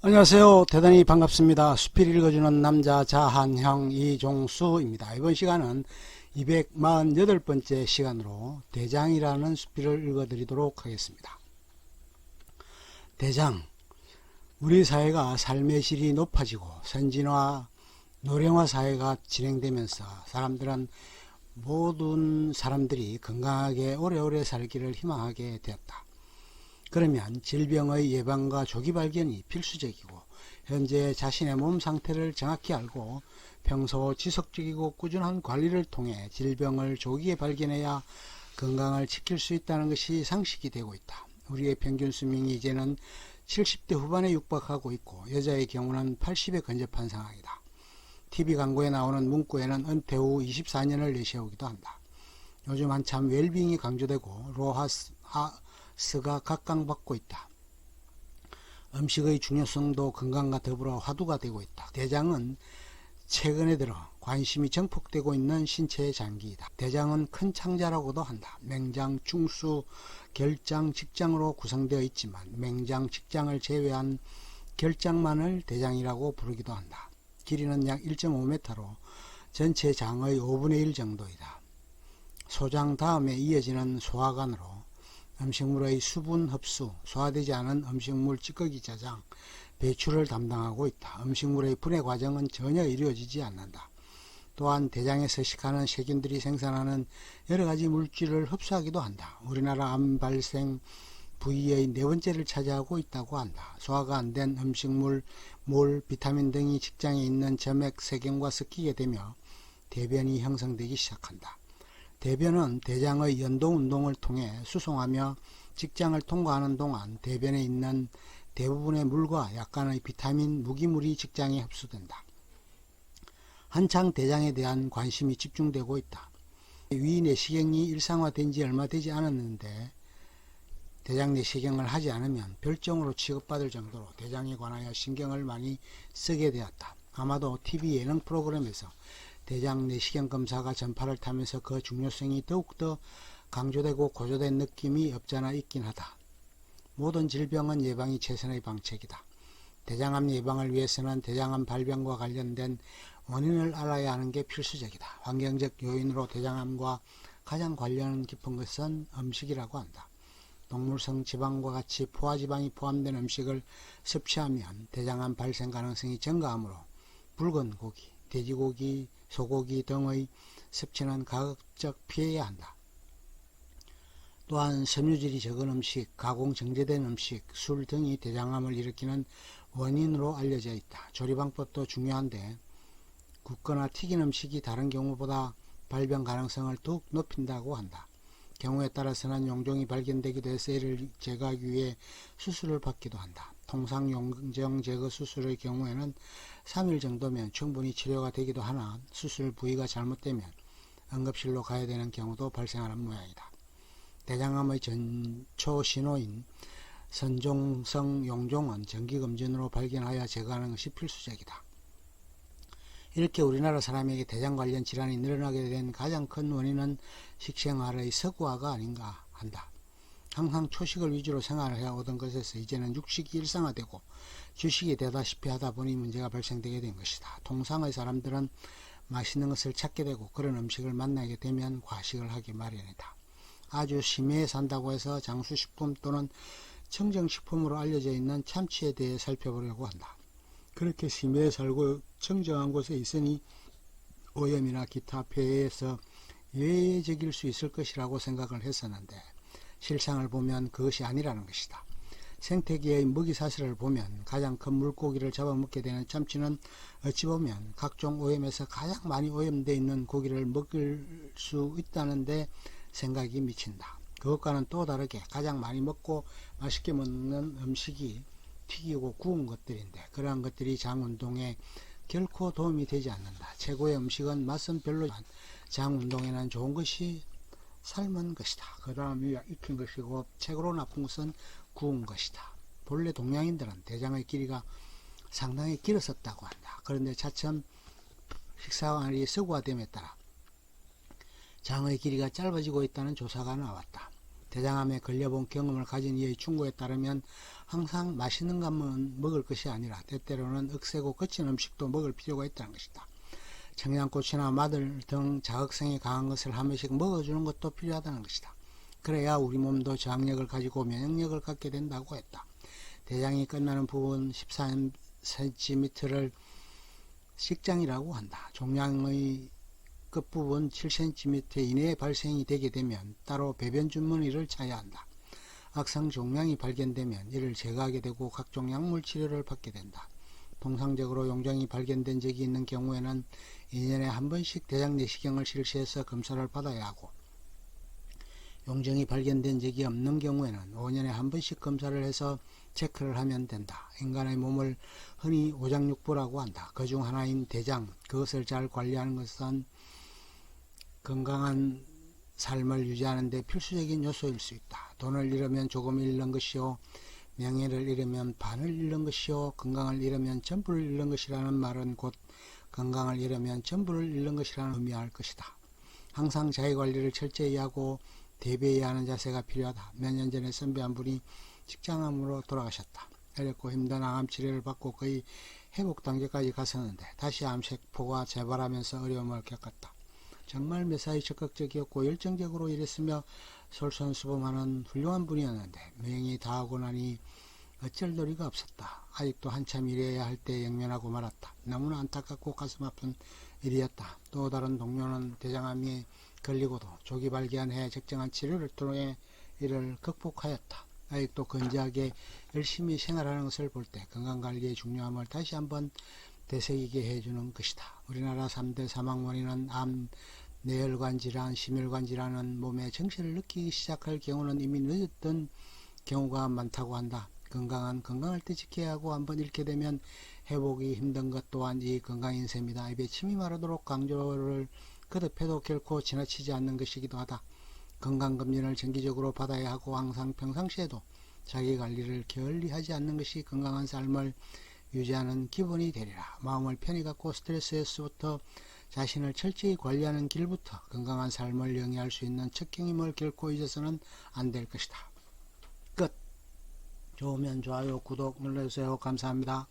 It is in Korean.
안녕하세요. 대단히 반갑습니다. 수필 읽어주는 남자 자한형 이종수입니다. 이번 시간은 248번째 시간으로 대장이라는 수필을 읽어드리도록 하겠습니다. 대장. 우리 사회가 삶의 질이 높아지고 선진화, 노령화 사회가 진행되면서 모든 사람들이 건강하게 오래오래 살기를 희망하게 되었다. 그러면 질병의 예방과 조기 발견이 필수적이고, 현재 자신의 몸 상태를 정확히 알고 평소 지속적이고 꾸준한 관리를 통해 질병을 조기에 발견해야 건강을 지킬 수 있다는 것이 상식이 되고 있다. 우리의 평균 수명이 이제는 70대 후반에 육박하고 있고, 여자의 경우는 80에 근접한 상황이다. TV 광고에 나오는 문구에는 은퇴 후 24년을 내세우기도 한다. 요즘 한참 웰빙이 강조되고 로하스가 각광받고 있다. 음식의 중요성도 건강과 더불어 화두가 되고 있다. 대장은 최근에 들어 관심이 증폭되고 있는 신체의 장기이다. 대장은 큰 창자라고도 한다. 맹장, 충수, 결장, 직장으로 구성되어 있지만 맹장, 직장을 제외한 결장만을 대장이라고 부르기도 한다. 길이는 약 1.5m로 전체 장의 5분의 1 정도이다. 소장 다음에 이어지는 소화관으로 음식물의 수분 흡수, 소화되지 않은 음식물 찌꺼기 저장, 배출을 담당하고 있다. 음식물의 분해 과정은 전혀 이루어지지 않는다. 또한 대장에 서식하는 세균들이 생산하는 여러가지 물질을 흡수하기도 한다. 우리나라 암 발생 부위의 4번째를 차지하고 있다고 한다. 소화가 안 된 음식물, 몰, 비타민 등이 직장에 있는 점액, 세균과 섞이게 되며 대변이 형성되기 시작한다. 대변은 대장의 연동운동을 통해 수송하며 직장을 통과하는 동안 대변에 있는 대부분의 물과 약간의 비타민, 무기물이 직장에 흡수된다. 한창 대장에 대한 관심이 집중되고 있다. 위 내시경이 일상화된 지 얼마 되지 않았는데 대장 내시경을 하지 않으면 별종으로 취급받을 정도로 대장에 관하여 신경을 많이 쓰게 되었다. 아마도 TV 예능 프로그램에서 대장 내시경 검사가 전파를 타면서 그 중요성이 더욱더 강조되고 고조된 느낌이 없잖아 있긴 하다. 모든 질병은 예방이 최선의 방책이다. 대장암 예방을 위해서는 대장암 발병과 관련된 원인을 알아야 하는 게 필수적이다. 환경적 요인으로 대장암과 가장 관련 깊은 것은 음식이라고 한다. 동물성 지방과 같이 포화지방이 포함된 음식을 섭취하면 대장암 발생 가능성이 증가하므로 붉은 고기, 돼지고기, 소고기 등의 섭취는 가급적 피해야 한다. 또한 섬유질이 적은 음식, 가공 정제된 음식, 술 등이 대장암을 일으키는 원인으로 알려져 있다. 조리방법도 중요한데 굽거나 튀긴 음식이 다른 경우보다 발병 가능성을 더욱 높인다고 한다. 경우에 따라서는 용종이 발견되기도 해서 이를 제거하기 위해 수술을 받기도 한다. 통상 용종 제거 수술의 경우에는 3일 정도면 충분히 치료가 되기도 하나 수술 부위가 잘못되면 응급실로 가야 되는 경우도 발생하는 모양이다. 대장암의 전초 신호인 선종성 용종은 정기검진으로 발견하여 제거하는 것이 필수적이다. 이렇게 우리나라 사람에게 대장 관련 질환이 늘어나게 된 가장 큰 원인은 식생활의 서구화가 아닌가 한다. 항상 초식을 위주로 생활을 해오던 것에서 이제는 육식이 일상화되고 주식이 되다시피 하다 보니 문제가 발생되게 된 것이다. 통상의 사람들은 맛있는 것을 찾게 되고 그런 음식을 만나게 되면 과식을 하기 마련이다. 아주 심해에 산다고 해서 장수식품 또는 청정식품으로 알려져 있는 참치에 대해 살펴보려고 한다. 그렇게 심해에 살고 청정한 곳에 있으니 오염이나 기타 폐해에서 예외적일 수 있을 것이라고 생각을 했었는데 실상을 보면 그것이 아니라는 것이다. 생태계의 먹이 사슬을 보면 가장 큰 물고기를 잡아먹게 되는 참치는 어찌 보면 각종 오염에서 가장 많이 오염되어 있는 고기를 먹을 수 있다는데 생각이 미친다. 그것과는 또 다르게 가장 많이 먹고 맛있게 먹는 음식이 튀기고 구운 것들인데 그러한 것들이 장 운동에 결코 도움이 되지 않는다. 최고의 음식은 맛은 별로지만 장 운동에는 좋은 것이 삶은 것이다. 그 다음에 익힌 것이고 최고로 나쁜 것은 구운 것이다. 본래 동양인들은 대장의 길이가 상당히 길었었다고 한다. 그런데 차츰 식사활이 서구화됨에 따라 장의 길이가 짧아지고 있다는 조사가 나왔다. 대장암에 걸려본 경험을 가진 이의 충고에 따르면 항상 맛있는 것만 먹을 것이 아니라 때때로는 억세고 거친 음식도 먹을 필요가 있다는 것이다. 청양고추나 마늘 등 자극성이 강한 것을 한 번씩 먹어주는 것도 필요하다는 것이다. 그래야 우리 몸도 저항력을 가지고 면역력을 갖게 된다고 했다. 대장이 끝나는 부분 13cm를 식장이라고 한다. 종양의 끝부분 7cm 이내에 발생이 되게 되면 따로 배변 주머니를 차야 한다. 악성 종양이 발견되면 이를 제거하게 되고 각종 약물 치료를 받게 된다. 통상적으로 용종이 발견된 적이 있는 경우에는 2년에 한 번씩 대장 내시경을 실시해서 검사를 받아야 하고, 용종이 발견된 적이 없는 경우에는 5년에 한 번씩 검사를 해서 체크를 하면 된다. 인간의 몸을 흔히 오장육부라고 한다. 그중 하나인 대장, 그것을 잘 관리하는 것은 건강한 삶을 유지하는 데 필수적인 요소일 수 있다. 돈을 잃으면 조금 잃는 것이요, 명예를 잃으면 반을 잃는 것이요, 건강을 잃으면 전부를 잃는 것이라는 말은 곧 건강을 잃으면 전부를 잃는 것이라는 의미할 것이다. 항상 자기관리를 철저히 하고 대비해야 하는 자세가 필요하다. 몇 년 전에 선배 한 분이 직장암으로 돌아가셨다. 어렵고 힘든 암 치료를 받고 거의 회복 단계까지 갔었는데 다시 암세포가 재발하면서 어려움을 겪었다. 정말 매사에 적극적이었고 열정적으로 일했으며 솔선수범하는 훌륭한 분이었는데 명이 다하고 나니 어쩔 도리가 없었다. 아직도 한참 일해야 할 때 영면하고 말았다. 너무나 안타깝고 가슴 아픈 일이었다. 또 다른 동료는 대장암에 걸리고도 조기 발견해 적정한 치료를 통해 이를 극복하였다. 아직도 건재하게 열심히 생활하는 것을 볼 때 건강관리의 중요함을 다시 한번 되새기게 해주는 것이다. 우리나라 3대 사망 원인은 암, 뇌혈관 질환, 심혈관 질환은 몸의 정신을 느끼기 시작할 경우는 이미 늦었던 경우가 많다고 한다. 건강을 때 지켜야 하고 한번 잃게 되면 회복이 힘든 것 또한 이 건강인 셈이다. 입에 침이 마르도록 강조를 거듭해도 결코 지나치지 않는 것이기도 하다. 건강검진을 정기적으로 받아야 하고 항상 평상시에도 자기관리를 게을리하지 않는 것이 건강한 삶을 유지하는 기본이 되리라. 마음을 편히 갖고 스트레스에서부터 자신을 철저히 관리하는 길부터 건강한 삶을 영위할 수 있는 척경임을 결코 잊어서는 안 될 것이다. 끝. 좋으면 좋아요, 구독 눌러주세요. 감사합니다.